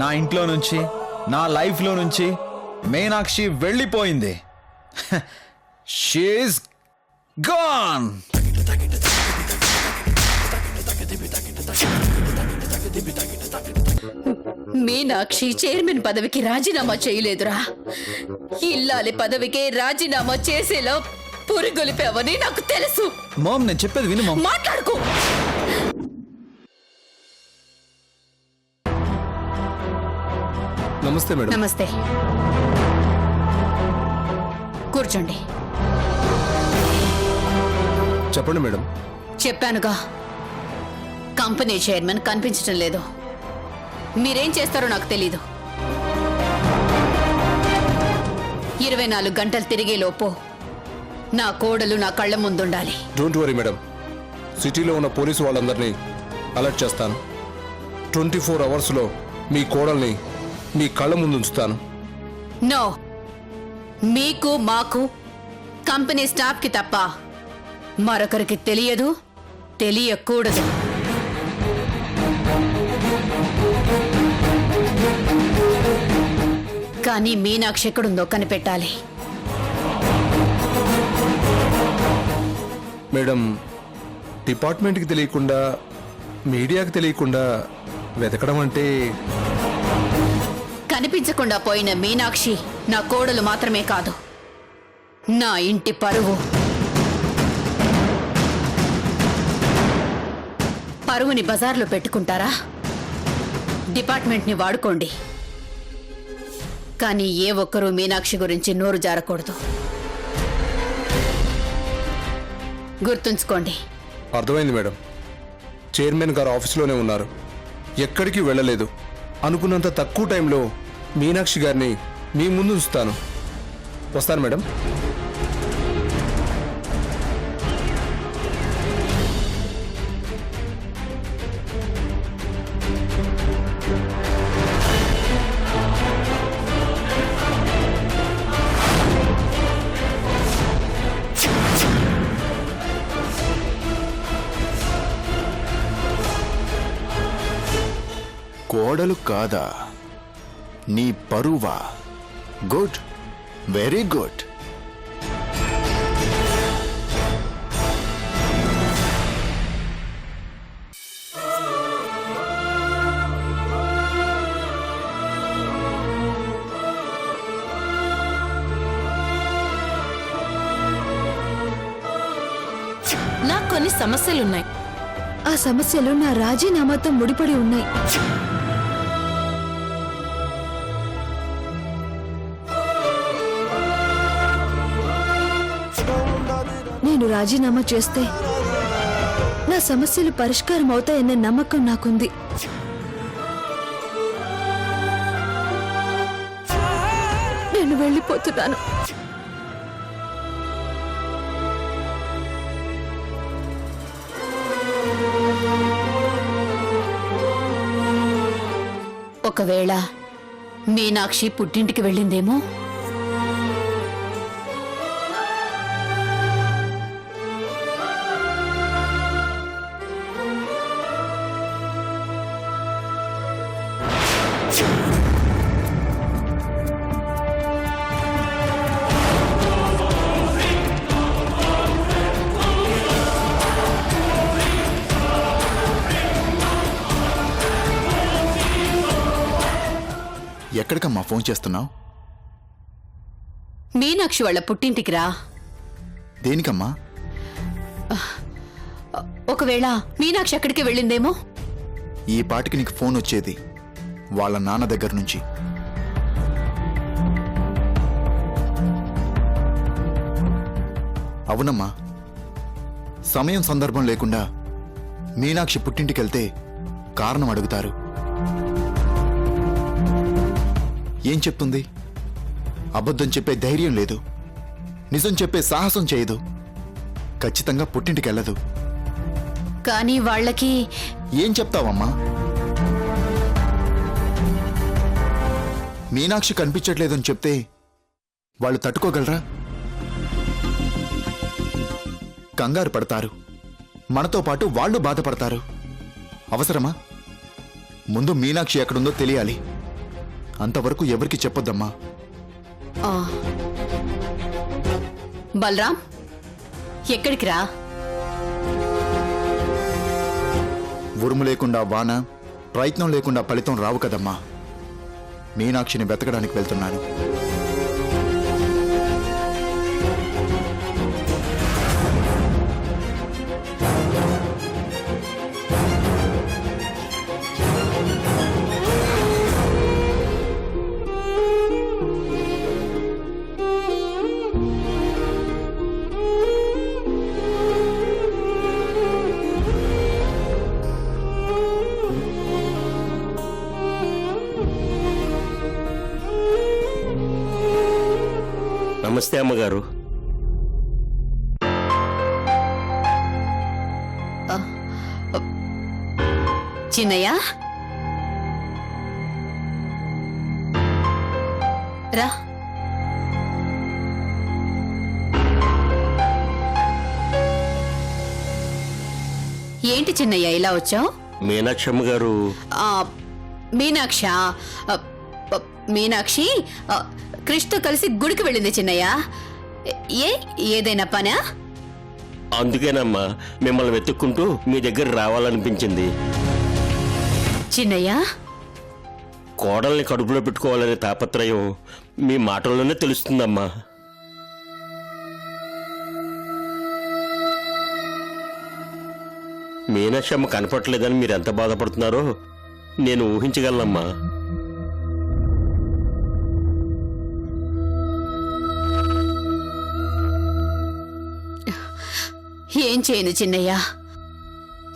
నా ఇంట్లో నుంచి, నా లైఫ్లో నుంచి మీనాక్షి వెళ్ళిపోయింది. She is gone. మీనాక్షి చైర్మన్ పదవికి రాజీనామా చేయలేదురా. ఇల్లాలి పదవికే రాజీనామా చేసేలా పురిగొలిపావని నాకు తెలుసు. మామ్, నేను చెప్పేది విను మామ్. మాట్లాడుకో. నమస్తే మేడం. నమస్తే, కూర్చోండి. చెప్పండి మేడం. చెప్పానుగా, కంపెనీ చైర్మన్ కనిపించడం లేదు. మీరేం చేస్తారో నాకు తెలీదు. 24 గంటలు తిరిగేలోపు నా కోడలు నా కళ్ళ ముందుండాలి. డోంట్ వరీ మేడం, సిటీలో ఉన్న పోలీసు వాళ్ళందరినీ అలర్ట్ చేస్తాను. 24 అవర్స్లో మీ కోడల్ని మీ కళ్ళ ముందు ఉంచుతాను. నో, మీకు మాకు కంపెనీ స్టాఫ్కి తప్ప మరొకరికి తెలియదు, తెలియకూడదు. కానీ మీనాక్షి ఎక్కడుందో కనిపెట్టాలి. మేడం, డిపార్ట్మెంట్కి తెలియకుండా, మీడియాకి తెలియకుండా వెతకడం అంటే... కనిపించకుండా పోయిన మీనాక్షి నా కోడలు మాత్రమే కాదు, నా ఇంటి పరువు. పరువుని బజార్లో పెట్టుకుంటారా? డిపార్ట్మెంట్ని వాడుకోండి, కానీ ఏ ఒక్కరూ మీనాక్షి గురించి నోరు జారకూడదు. గుర్తుంచుకోండి. అర్థమైంది మేడం. చైర్మన్ గారు ఆఫీస్లోనే ఉన్నారు, ఎక్కడికి వెళ్ళలేదు. అనుకున్నంత తక్కువ టైంలో మీనాక్షి గారిని మీ ముందు ఉంచుతాను. వస్తాను మేడం. కోడలు కాదా, నీ పరువా? Good, very good. నాకు కొన్ని సమస్యలున్నాయి. ఆ సమస్యలు నా రాజీనామాతో ముడిపడి ఉన్నాయి. నేను రాజీనామా చేస్తే నా సమస్యలు పరిష్కారం అవుతాయన్న నమ్మకం నాకుంది. నేను వెళ్ళిపోతున్నాను. ఒకవేళ మీనాక్షి పుట్టింటికి వెళ్ళిందేమో. ఎక్కడికమ్మా ఫోన్ చేస్తున్నావు? మీనాక్షి వాళ్ళ పుట్టింటికి రా. దేనికమ్మా? ఒకవేళ మీనాక్షి ఎక్కడికి వెళ్ళిందేమో. ఈ పాటికి నీకు ఫోన్ వచ్చేది వాళ్ళ నాన్న దగ్గర నుంచి. అవునమ్మా, సమయం సందర్భం లేకుండా మీనాక్షి పుట్టింటికెళ్తే కారణం అడుగుతారు. ఏం చెప్తుంది? అబద్ధం చెప్పే ధైర్యం లేదు, నిజం చెప్పే సాహసం చేయదు, ఖచ్చితంగా పుట్టింటికెళ్ళదు. కానీ వాళ్ళకి ఏం చెప్తావమ్మా? మీనాక్షి కనిపించట్లేదని చెప్తే వాళ్ళు తట్టుకోగలరా? కంగారు పడతారు, మనతో పాటు వాళ్ళు బాధపడతారు. అవసరమా? ముందు మీనాక్షి ఎక్కడుందో తెలియాలి. అంతవరకు ఎవరికి చెప్పొద్దమ్మా. ఆ. బలరాం, ఎక్కడికి రా? ఉరుము లేకుండా వాన, ప్రయత్నం లేకుండా ఫలితం రావు కదమ్మా. మీనాక్షిని వెతకడానికి వెళ్తున్నాను. నమస్తే అమ్మగారు. చిన్నయ్య, రా. ఏంటి చిన్నయ్య ఇలా వచ్చావు? మీనాక్షి అమ్మగారు మీనాక్షి క్రిష్తో కలిసి గుడికి వెళ్ళింది చిన్నయ్య. ఏదైనా పనా? అందుకేనమ్మా మిమ్మల్ని వెతుక్కుంటూ మీ దగ్గర రావాలనిపించింది. చిన్నయ్య, కోడల్ని కడుపులో పెట్టుకోవాలనే తాపత్రయం మీ మాటల్లోనే తెలుస్తుందమ్మా. మీనాక్షి అమ్మ కనపట్లేదని మీరు ఎంత బాధపడుతున్నారో నేను ఊహించగలనమ్మా. ఏం చేయను చిన్నయ్య,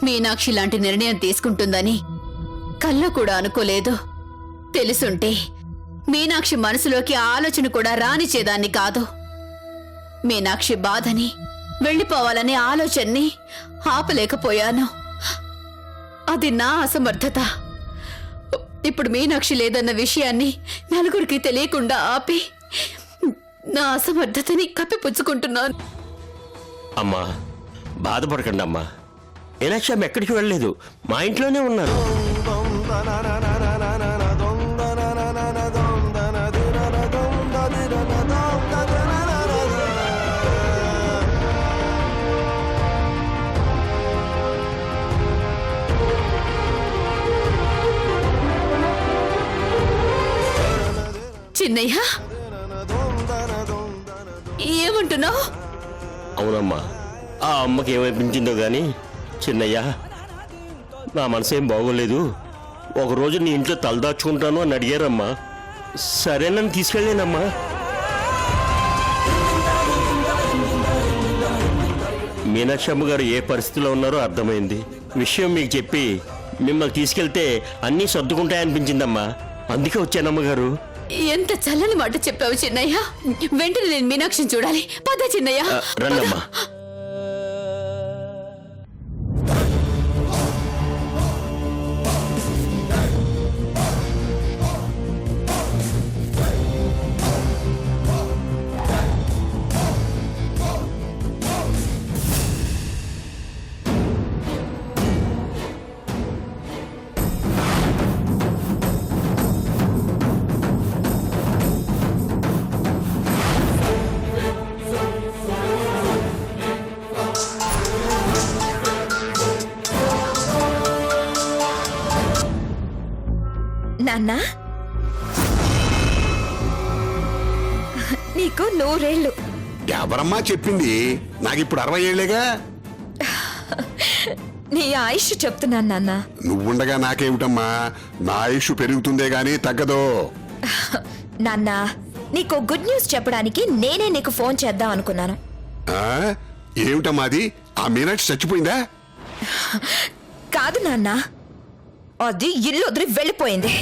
మీనాక్షి లాంటి నిర్ణయం తీసుకుంటుందని కల్లో కూడా అనుకోలేదు. తెలుసుంటే మీనాక్షి మనసులోకి ఆలోచన కూడా రానిచేదాన్ని కాదు. మీనాక్షి బాధని, వెళ్ళిపోవాలనే ఆలోచనని ఆపలేకపోయాను. అది నా అసమర్థత. ఇప్పుడు మీనాక్షి లేదన్న విషయాన్ని నలుగురికి తెలియకుండా ఆపి నా అసమర్థతని కప్పిపుచ్చుకుంటున్నాను. అమ్మా బాధపడకండి అమ్మా. మీనాక్షి అమ్మ ఎక్కడికి వెళ్ళలేదు, మా ఇంట్లోనే ఉన్నారు. చిన్నయ్య, ఏమంటున్నావు? అవునమ్మా, ఆ అమ్మకి ఏమనిపించిందో గాని చిన్నయ్య, నా మనసేం బాగోలేదు, ఒకరోజు నీ ఇంట్లో తలదాచుకుంటాను అని అడిగారమ్మా. సరేనని తీసుకెళ్ళానమ్మా. మీనాక్షి అమ్మ గారు ఏ పరిస్థితిలో ఉన్నారో అర్థమైంది. విషయం మీకు చెప్పి మిమ్మల్ని తీసుకెళ్తే అన్నీ సర్దుకుంటాయనిపించిందమ్మా. అందుకే వచ్చానమ్మగారు. ఎంత చల్లని మాట చెప్పావు చిన్నయ్య. వెంటనే నేను మీనాక్షిని చూడాలి. పద చిన్నయ్య, రండమ్మా. నాన్నా, నీకు 100 ఏళ్ళు. ఎవరమ్మా చెప్పింది? నాకిప్పుడు 60 ఏళ్లేగా. నీ ఆయుష్ చెప్తున్నాను నాన్న. నువ్వుండగా నాకేమిటమ్మా, నా ఆయుష్ పెరుగుతుందే గాని తగ్గదు. నాన్న, నీకు గుడ్ న్యూస్ చెప్పడానికి నేనే నీకు ఫోన్ చేద్దాం అనుకున్నాను. ఆ? ఏమిటమ్మా అది? ఆ మీనాక్షి చచ్చిపోయిందా? కాదు నాన్న, అది ఇల్లు వదిలి వెళ్ళిపోయింది.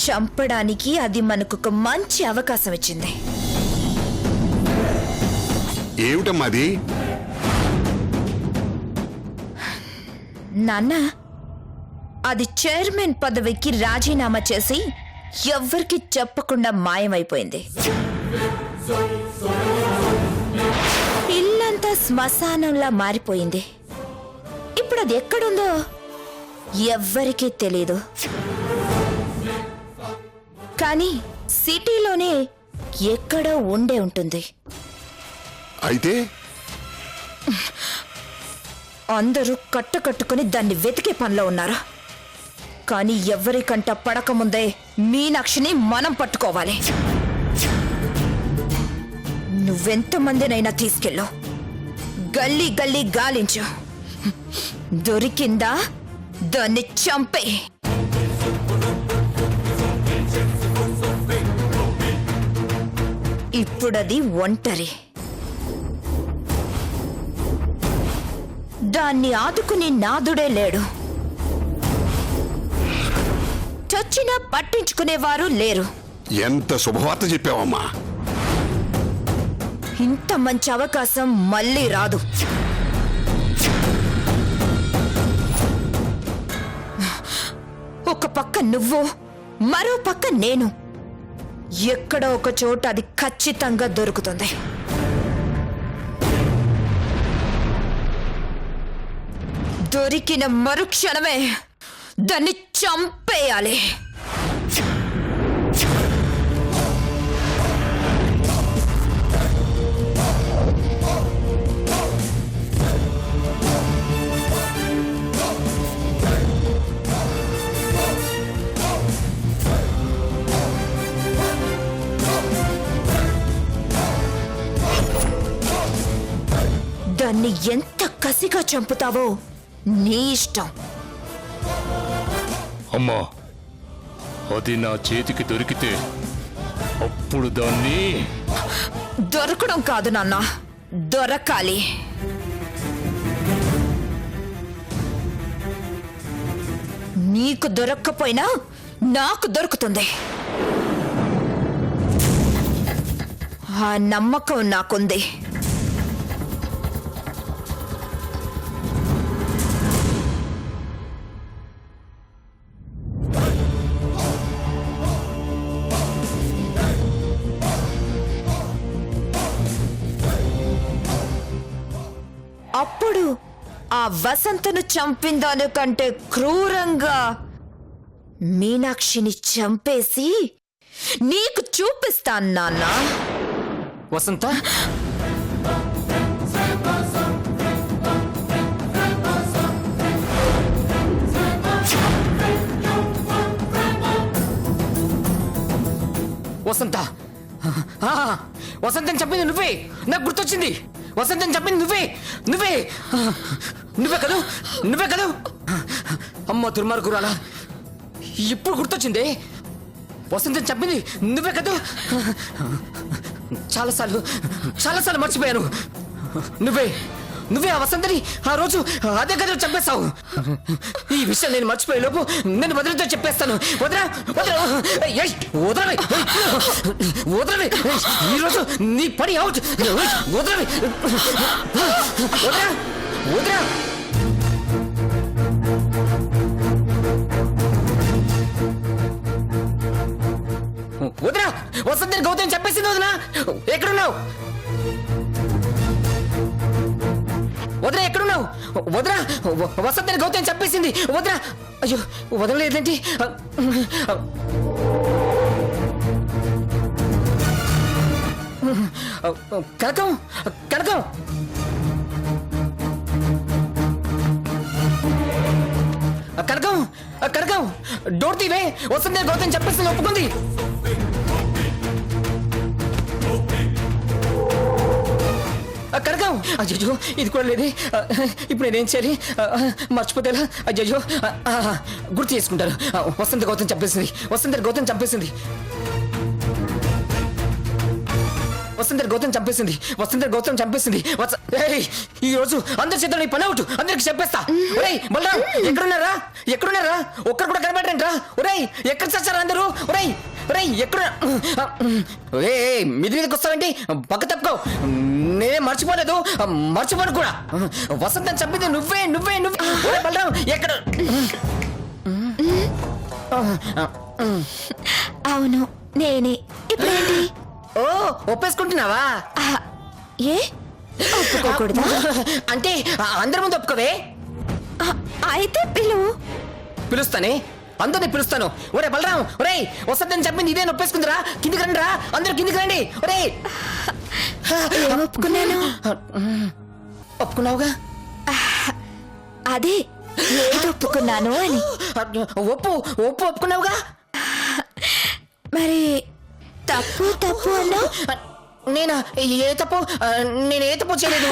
చంపడానికి అది మనకు ఒక మంచి అవకాశం ఇచ్చింది. ఏమిటమ్మా అది? నాన్న, అది చైర్మన్ పదవికి రాజీనామా చేసి ఎవ్వరికి చెప్పకుండా మాయమైపోయింది. ఇల్లంతా శ్మశానంలా మారిపోయింది. ఇప్పుడు అది ఎక్కడుందో ఎవ్వరికీ తెలీదు. కానీ సిటీలోనే ఎక్కడో ఉండే ఉంటుంది. అయితే అందరూ కట్టుకుని దాన్ని వెతికే పనిలో ఉన్నారు. కానీ ఎవరికంట పడకముందే మీనాక్షిని మనం పట్టుకోవాలి. నువ్వెంతమందినైనా తీసుకెళ్ళు, గల్లీ గల్లీ గాలించు. దొరికిందా దాన్ని చంపే. ఇప్పుడది ఒంటరి. దాన్ని ఆదుకుని నాదుడే లేడు. చచ్చినా పట్టించుకునేవారు లేరు. ఎంత శుభవార్త చెప్పావమ్మా. ఇంత మంచి అవకాశం మళ్ళీ రాదు. ఒక పక్క నువ్వు, మరో పక్క నేను. ఎక్కడో ఒక చోట అది ఖచ్చితంగా దొరుకుతుంది. దొరికిన మరుక్షణమే దాన్ని చంపేయాలి. దాన్ని ఎంత కసిగా చంపుతావో నీ ఇష్టం. అమ్మా, అది నా చేతికి దొరికితే అప్పుడు దాన్ని దొరకడం కాదు నాన్న, దొరకాలి. నీకు దొరక్కపోయినా నాకు దొరుకుతుంది. ఆ నమ్మకం నాకుంది. అప్పుడు ఆ వసంతను చంపిందానికంటే క్రూరంగా మీనాక్షిని చంపేసి నీకు చూపిస్తాను నాన్న. వసంత, వసంత, వసంతని చంపింది నువ్వే. నాకు గుర్తొచ్చింది. వసంతని చంపింది నువ్వే నువ్వే నువ్వే కదూ నువ్వే కదూ అమ్మ దుర్మార్గురాలా, ఇప్పుడు గుర్తొచ్చింది. వసంతని చంపింది నువ్వే కదూ. చాలాసార్లు మర్చిపోయాను. నువ్వే ఆ వసంతని ఆ రోజు అదే గదిలో చంపేస్తావు. ఈ విషయం నేను మర్చిపోయే లోపు నేను వదిలితో చెప్పేస్తాను. వదలవే, ఈరోజు నీ పని అవుట్. వదలవే, వదరా. వదరా, వసంతని గౌతమ్ చెప్పేసింది. వదనా, ఎక్కడున్నావు? వదరా, ఎక్కడున్నావు? వదరా, వసంతని గౌతమ్ చంపేసింది. వదరా. అయ్యో, వదలలేదేంటి? కనకం, కనకం, కనకం, కనకం, డోర్ తీవే. వసంతని గౌతమ్ చంపేసింది, ఒప్పుకుంది. కనకం, అయ్యో ఇది కూడా లేదే. ఇప్పుడు నేనేం చేయాలి? మర్చిపోతేలా? అయ్యో, గుర్తు చేసుకుంటారు. వసంత గౌతమ్ చంపేసింది. వసంత గౌతమ్ చంపేసింది. ఈ రోజు అందరి చేతుల్లో పని అవుట్. అందరికి చెప్పేస్తా. ఒరేయ్ బలరాం, ఎక్కడున్నారా? ఒక్కరు కూడా కనబడరంట్రా. ఒరేయ్, ఎక్కడ చచ్చారా అందరూ? ఒరేయ్, ఎక్కడ మిది మీదకి వస్తావేంటి? పక్క తప్పుకో. నేనే మర్చిపోను కూడా. వసంతం చంపింది నువ్వే. బలరాం, ఎక్కడ? అవును, నేనే. ఇప్పుడేంటి? ఓ, ఒప్పేసుకుంటున్నావా? ఏ ఒప్పుకోకూడదా? అంటే అందరి ముందు ఒప్పుకోవే. అయితే పిలువు. పిలుస్తానే, అందరినీ పిలుస్తాను. ఒరే బలరాం, ఒరే వసంతని చెప్పింది ఇదే నొప్పేసుకుందిరా. కిందికి రండి రా, అందరూ కిందికి రండి. ఒరే ఏం ఒప్పుకున్నాను? ఒప్పుకున్నావుగా? అదే ఏది ఒప్పుకున్నాను అని. ఒప్పు ఒప్పు ఒప్పుకున్నావుగా? మరి తప్పు తప్పు అన్నా? నేనా? ఏ తప్పు? నేను ఏ తప్పు చేయలేదు.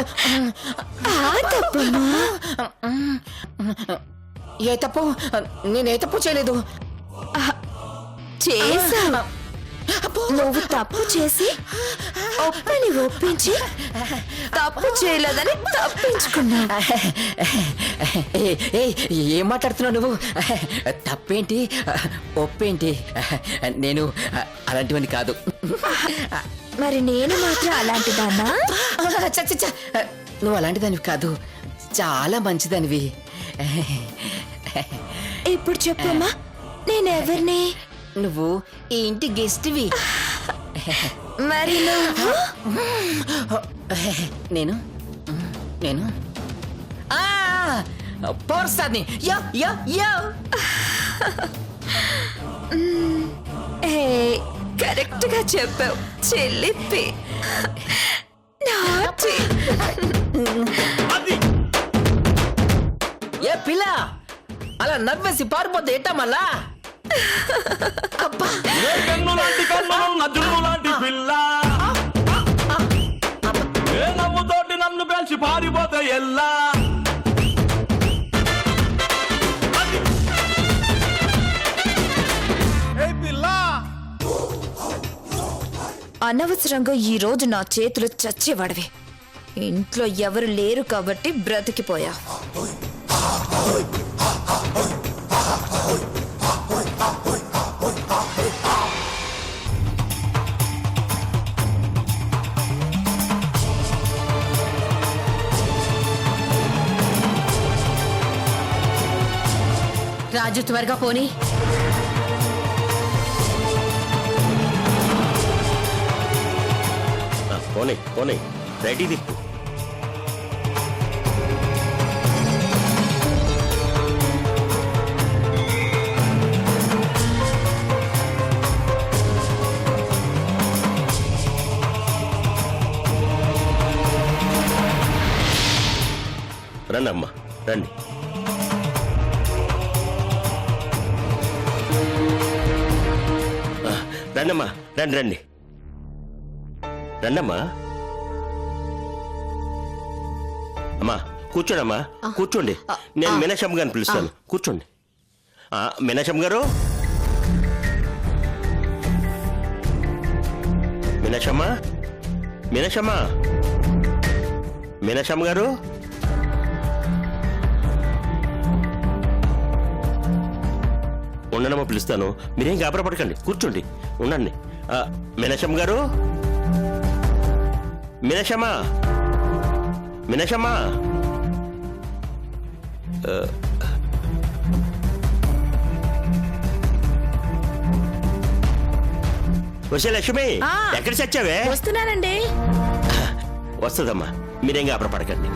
ఆ తప్పమ్మా. ఏ తప్పు? నేను ఏ తప్పు చేయలేదు. చేశావు. నువ్వు తప్పు చేసి ఒప్పని ఒప్పించి తప్పు చేయలేదని తప్పించుకున్నావు. ఏం మాట్లాడుతున్నావు నువ్వు? తప్పేంటి ఒప్పేంటి? నేను అలాంటివని కాదు. మరి నేను మాత్రం అలాంటిదాన్నా? చచ్చ, నువ్వు అలాంటిదానివి కాదు, చాలా మంచిదానివి. ఇప్పుడు చెప్పమ్మా, నేనెవరిని? నువ్వు ఈ ఇంటి గెస్ట్వి. మరి నువ్వు? నేను నేను పవర్స్టార్ని. యో యో యో. కరెక్ట్ గా చెప్పావు చెల్లిప్పి. నాటి. ఏ పిల్ల, అలా నవ్వేసి పారిపోతే ఎట్టా మళ్ళా? నవ్వుతోటి నన్ను పేల్చి పారిపోతే ఎల్లా. అనవసరంగా ఈ రోజు నా చేతులు చచ్చేవాడివి. ఇంట్లో ఎవరు లేరు కాబట్టి బ్రతికిపోయా. రాజు త్వరగా పోనీ. పోనీ పోనీ, రెడీ దిక్కు. రండి అమ్మా, రండి. రండమ్మా, రండి రండి రండమ్మా. అమ్మా కూర్చోండమ్మా, కూర్చోండి. నేను మీనాక్షమ్మ గారిని పిలుస్తాను, కూర్చోండి. మీనాక్షమ్మ గారు, మీనాక్షమ్మ, మీనాక్షమ్మ, మీనాక్షమ్మ గారు. ఉండనమ్మా, పిలుస్తాను. మీరేం గాబరపడకండి, కూర్చోండి, ఉండండి. మీనాక్షమ్మ గారు, మీనాక్షమ్మ, మీనాక్షమ్మ. వచ్చే లక్ష్మి, ఎక్కడ చచ్చావే? వస్తున్నానండి. వస్తుందమ్మా, మీరేం గాబరపడకండి.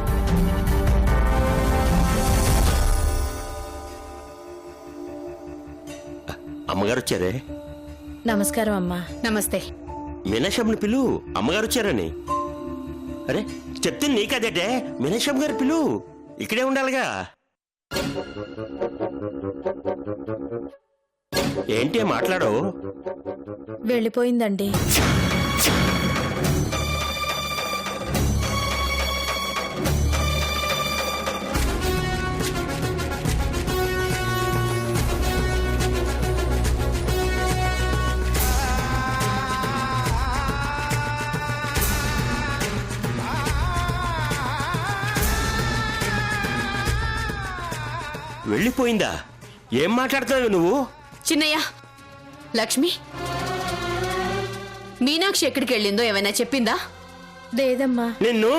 అమ్మగారు వచ్చారే? నమస్కారం అమ్మా. నమస్తే. మీనాక్షమ్మని పిలు, అమ్మగారు వచ్చారని. అరే చెప్తే నీకదేటే, మీనాక్షమ్మ గారు పిలు, ఇక్కడే ఉండాలిగా. ఏంటి మాట్లాడవు? వెళ్ళిపోయిందండి. వెళ్ళిపోయిందా? ఏం మాట్లాడుతున్నావు నువ్వు? చిన్నయ్య, లక్ష్మి, మీనాక్షి ఎక్కడికి వెళ్ళిందో ఏమైనా చెప్పిందా? లేదమ్మా. నిన్ను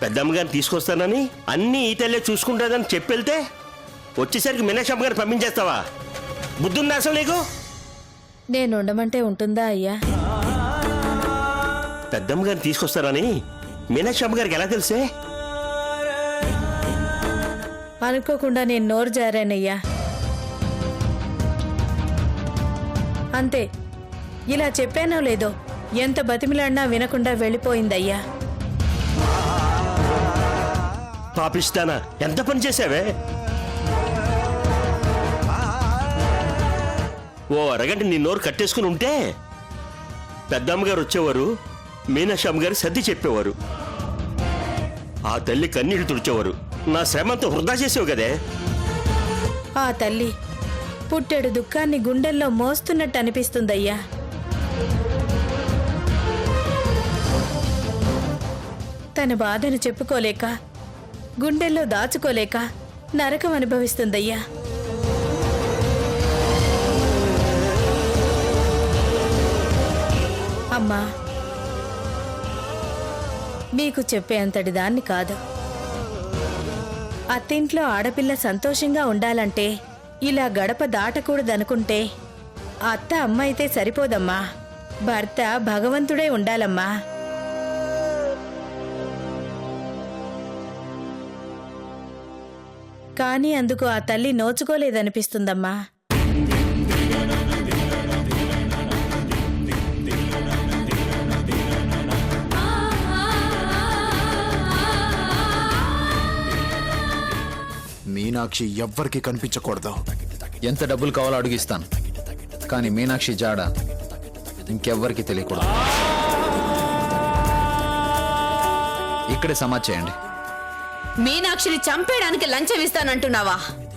పెద్దమ్మ గారిని తీసుకొస్తానని, అన్ని ఈ తల్లే చూసుకుంటాదని చెప్పెళ్తే వచ్చేసరికి మీనాక్షమ్మ గారిని పంపించేస్తావా? బుద్ధుందా అసలు నీకు? నేను ఉండమంటే ఉంటుందా అయ్యా? పెద్దమ్మ గారిని తీసుకొస్తానని మీనాక్షి అమ్మగారికి ఎలా తెలిసే? అనుకోకుండా నేను నోరు జారానయ్యా. అంతే, ఇలా చెప్పానో లేదో ఎంత బతిమిలాడినా వినకుండా వెళ్ళిపోయిందయ్యా. పాపిస్తానా, ఎంత పని చేసావే? ఓ అరగంట నీ నోరు కట్టేసుకుని ఉంటే పెద్దమ్మగారు వచ్చేవారు, మీనాక్షి అమ్మగారు సర్ది చెప్పేవారు, ఆ తల్లి కన్నీళ్లు తుడిచేవారు. నా శ్రమంతా వృధా చేసావు కదే. ఆ తల్లి పుట్టెడు దుఃఖాన్ని గుండెల్లో మోస్తున్నట్టు అనిపిస్తుందయ్యా. తన బాధను చెప్పుకోలేక, గుండెల్లో దాచుకోలేక నరకం అనుభవిస్తుందయ్యా. అమ్మా, మీకు చెప్పే అంతటి దాన్ని కాదు. అత్తింట్లో ఆడపిల్ల సంతోషంగా ఉండాలంటే ఇలా గడప దాటకూడదనుకుంటే అత్త అమ్మ అయితే సరిపోదమ్మా, భర్త భగవంతుడే ఉండాలమ్మా. కానీ అందుకు ఆ తల్లి నోచుకోలేదనిపిస్తుందమ్మా. మీనాక్షి ఎవ్వరికి కనిపించకూడదు. ఎంత డబ్బులు కావాలో అడిగిస్తాను, కానీ మీనాక్షి జాడ ఇంకెవ్వరికి తెలియకూడదు. ఇక్కడే సమాధి చేయండి. మీనాక్షిని చంపేయడానికి లంచం ఇస్తానంటున్నావా?